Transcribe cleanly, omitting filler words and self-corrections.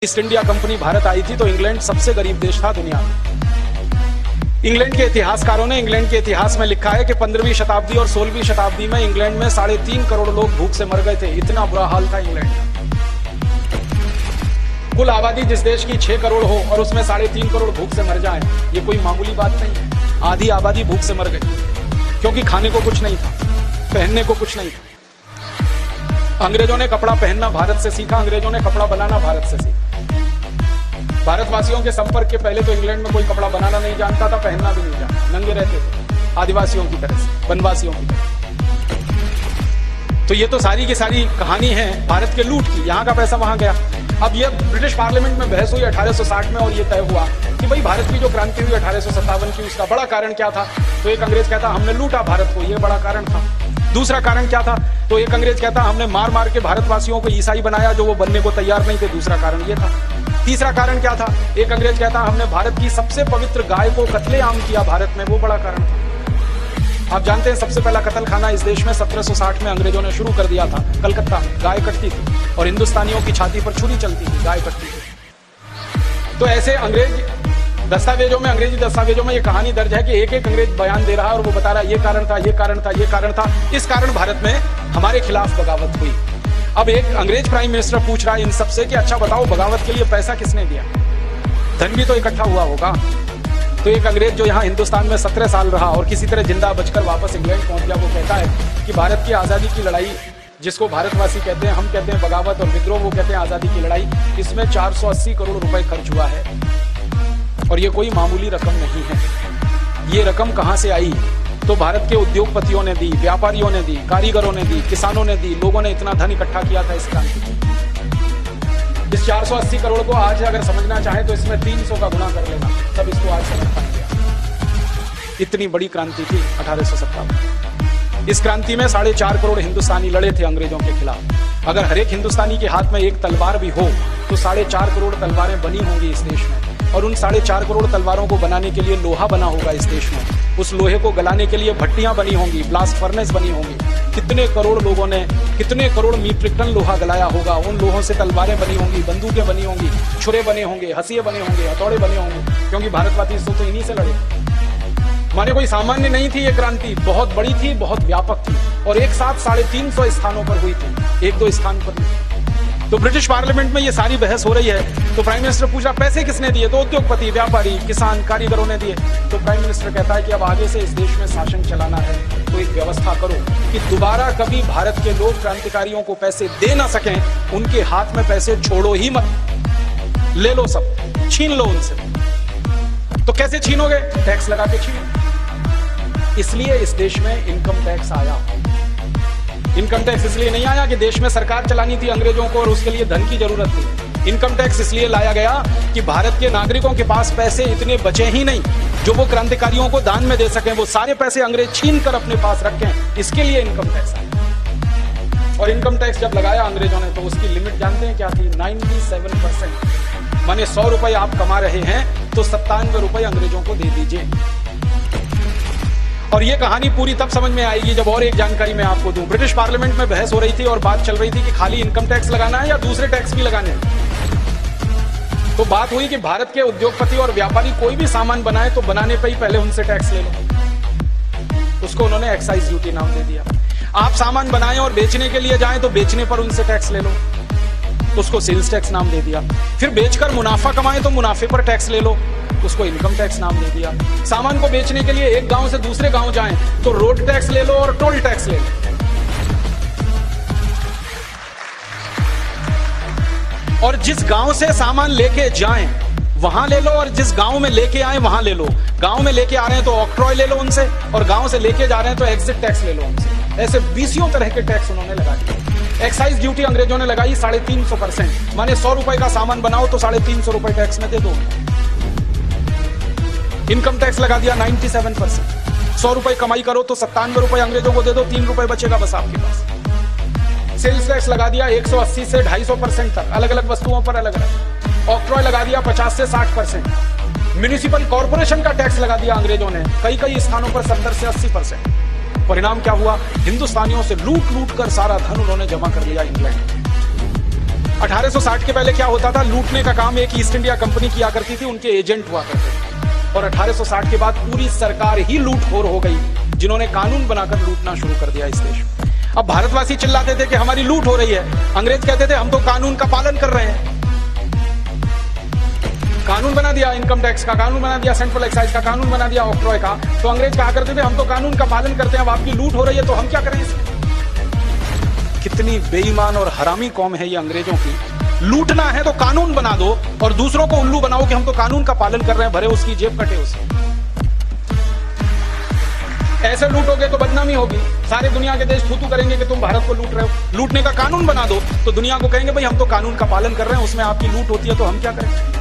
East India company Bharat आई थी तो England सबसे गरीब देश था दुनिया में। इंग्लैंड के इतिहासकारों ने इंग्लैंड के इतिहास में लिखा है कि 15वीं शताब्दी और 16वीं शताब्दी में इंग्लैंड में 3.5 करोड़ लोग भूख से मर गए थे। इतना बुरा हाल था इंग्लैंड का। कुल आबादी जिस देश की 6 करोड़ हो और उसमें 3.5 करोड़ भूख से मर जाए, ये कोई मामूली बात नहीं है। आधी आबादी भूख से मर गई क्योंकि खाने को कुछ नहीं था, पहनने को कुछ नहीं था। अंग्रेजों ने कपड़ा पहनना भारत से सीखा, अंग्रेजों ने कपड़ा बनाना भारत से सीखा। भारतवासियों के संपर्क के पहले तो इंग्लैंड में कोई कपड़ा बनाना नहीं जानता था, पहनना भी नहीं जानता, नंगे रहते थे आदिवासियों की तरह से, वनवासियों की तरह। तो ये तो सारी की सारी कहानी है भारत के लूट की। यहाँ का पैसा वहां गया। अब ये ब्रिटिश पार्लियामेंट में बहस हुई 1860 में और ये तय हुआ कि भाई भारत की जो क्रांति हुई 1857 की, उसका बड़ा कारण क्या था। तो एक अंग्रेज कहता हमने लूटा भारत को, ये बड़ा कारण था। दूसरा कारण क्या था, तो एक अंग्रेज कहता हमने मार मार के भारतवासियों को ईसाई बनाया जो वो बनने को तैयार नहीं थे, दूसरा कारण ये था। तीसरा कारण क्या था, एक अंग्रेज कहता हमने भारत की सबसे पवित्र गाय को कत्लेआम किया भारत में, वो बड़ा कारण था। आप जानते हैं सबसे पहला कत्ल खाना इस देश में 1760 में अंग्रेजों ने शुरू कर दिया था। कलकत्ता में गाय कटती थी और हिंदुस्तानियों की छाती पर छुरी चलती थी, गाय कटती थी। तो ऐसे अंग्रेजी दस्तावेजों में ये कहानी दर्ज है कि एक एक अंग्रेज बयान दे रहा है और वो बता रहा है ये कारण था, ये कारण था, ये कारण था, इस कारण भारत में हमारे खिलाफ बगावत हुई। अब एक अंग्रेज प्राइम मिनिस्टर पूछ रहा है इन सबसे कि अच्छा बताओ बगावत के लिए पैसा किसने दिया, धन भी तो इकट्ठा हुआ होगा। तो एक अंग्रेज जो यहाँ हिंदुस्तान में 17 साल रहा और किसी तरह जिंदा बचकर वापस इंग्लैंड पहुंच गया, वो कहता है कि भारत की आजादी की लड़ाई, जिसको भारतवासी कहते हैं, हम कहते हैं बगावत और विद्रोह, वो कहते हैं आजादी की लड़ाई, इसमें 480 करोड़ रुपए खर्च हुआ है और ये कोई मामूली रकम नहीं है। ये रकम कहां से आई, तो भारत के उद्योगपतियों ने दी, व्यापारियों ने दी, कारीगरों ने दी, किसानों ने दी। लोगों ने इतना धन इकट्ठा किया था इस क्रांति में। इस 480 करोड़ को आज अगर समझना चाहे तो इसमें 300 का गुना कर लेना, तब इसको आज समझ पाएंगे। इतनी बड़ी क्रांति थी 1857। इस क्रांति में 4.5 करोड़ हिंदुस्तानी लड़े थे अंग्रेजों के खिलाफ। अगर हर एक हिंदुस्तानी के हाथ में एक तलवार भी हो तो 4.5 करोड़ तलवारें बनी होंगी इस देश में। और उन 4.5 करोड़ तलवारों को बनाने के लिए लोहा बना होगा इस देश में। उस लोहे को गलाने के लिए भट्टियां बनी होंगी, ब्लास्ट फर्नेस बनी होंगी। कितने करोड़ लोगों ने कितने करोड़ मीट्रिक टन लोहा गलाया होगा। उन लोहों से तलवारें बनी होंगी, बंदूकें बनी होंगी, छुरे बने होंगे, हंसिये बने होंगे, हथौड़े बने होंगे, क्योंकि भारतवासी तो इन्हीं से लड़े। माने कोई सामान्य नहीं थी ये क्रांति, बहुत बड़ी थी, बहुत व्यापक थी और एक साथ 350 स्थानों पर हुई थी, एक दो स्थान पर नहीं। तो ब्रिटिश पार्लियामेंट में ये सारी बहस हो रही है। तो प्राइम मिनिस्टर पूछा पैसे किसने दिए, तो उद्योगपति, व्यापारी, किसान, कारीगरों ने दिए। तो प्राइम मिनिस्टर कहता है कि अब आगे से इस देश में शासन चलाना है तो एक व्यवस्था करो कि दोबारा कभी भारत के लोग क्रांतिकारियों को पैसे दे ना सकें, उनके हाथ में पैसे छोड़ो ही मत, ले लो, सब छीन लो उनसे। तो कैसे छीनोगे, टैक्स लगा के छीनो। इसलिए इस देश में इनकम टैक्स आया। इनकम टैक्स इसलिए नहीं आया कि देश में सरकार चलानी थी अंग्रेजों को और उसके लिए धन की जरूरत थी। इनकम टैक्स इसलिए लाया गया कि भारत के नागरिकों के पास पैसे इतने बचे ही नहीं जो वो क्रांतिकारियों को दान में दे सकें। वो सारे पैसे अंग्रेज छीन कर अपने पास रखें, इसके लिए इनकम टैक्स आया। और इनकम टैक्स जब लगाया अंग्रेजों ने तो उसकी लिमिट जानते हैं क्या थी, 97%। माने 100 रुपए आप कमा रहे हैं तो 97 रुपए अंग्रेजों को दे दीजिए। और ये कहानी पूरी तब समझ में आएगी जब और एक जानकारी मैं आपको दूं। ब्रिटिश पार्लियामेंट में बहस हो रही थी और बात चल रही थी कि खाली इनकम टैक्स लगाना है या दूसरे टैक्स भी लगाने हैं। तो बात हुई कि भारत के उद्योगपति और व्यापारी कोई भी सामान बनाए तो बनाने पे ही पहले उनसे टैक्स ले लो। उसको उन्होंने एक्साइज ड्यूटी नाम दे दिया। आप सामान बनाएं और बेचने के लिए जाएं तो बेचने पर उनसे टैक्स ले लो, उसको सेल्स टैक्स नाम दे दिया। फिर बेचकर मुनाफा कमाएं तो मुनाफे पर टैक्स ले लो, उसको इनकम टैक्स नाम दे दिया। सामान को बेचने के लिए एक गांव से दूसरे गांव जाएं तो रोड टैक्स ले लो और टोल टैक्स ले लो। और जिस गांव से सामान लेके जाएं वहां ले लो और जिस गांव में लेके आए वहां ले लो। गांव में लेके आ रहे हैं तो ऑक्ट्रॉय ले लो उनसे और गांव से लेके जा रहे हैं तो एग्जिट टैक्स ले लो उनसे। ऐसे 20 तरह के टैक्स उन्होंने लगा दिए। एक्साइज ड्यूटी अंग्रेजों ने लगाई 350%। माने 100 रुपए का सामान बनाओ तो 350 रुपए टैक्स में दे दो। इनकम टैक्स लगा दिया 97%। 100 रुपए कमाई करो तो 97 रुपए अंग्रेजों को दे दो, 3 रुपए बचेगा बस आपके पास। सेल्स टैक्स लगा दिया 180 से 250% तक, अलग अलग वस्तुओं पर अलग अलग। ऑक्ट्रॉय लगा दिया 50 से 60%। म्युनिसिपल कॉर्पोरेशन का टैक्स लगा दिया अंग्रेजों ने कई स्थानों पर 70 से 80%। परिणाम क्या हुआ, हिंदुस्तानियों से लूट लूट कर सारा धन उन्होंने जमा कर लिया इंग्लैंड। 1860 के पहले क्या होता था, लूटने का काम एक ईस्ट इंडिया कंपनी किया करती थी, उनके एजेंट हुआ करते थे। और 1860 के बाद पूरी सरकार ही लूटखोर हो गई, जिन्होंने कानून बनाकर लूटना शुरू कर दिया इस देश में। अब भारतवासी चिल्लाते थे कि हमारी लूट हो रही है, अंग्रेज कहते थे हम तो कानून का पालन कर रहे हैं। कानून बना दिया इनकम टैक्स का, कानून बना दिया सेंट्रल एक्साइज का, कानून बना दिया ऑक्ट्रॉय का, तो अंग्रेज कहा करते थे हम तो कानून का पालन करते हैं, अब आपकी लूट हो रही है तो हम क्या करें इसमें। कितनी बेईमान और हरामी कौम है ये अंग्रेजों की। लूटना है तो कानून बना दो और दूसरों को उल्लू बनाओ कि हम तो कानून का पालन कर रहे हैं, भरे उसकी जेब कटे उसे। ऐसे लूटोगे तो बदनामी होगी, सारे दुनिया के देश थू-थू करेंगे कि तुम भारत को लूट रहे हो। लूटने का कानून बना दो तो दुनिया को कहेंगे भाई हम तो कानून का पालन कर रहे हैं, उसमें आपकी लूट होती है तो हम क्या करें।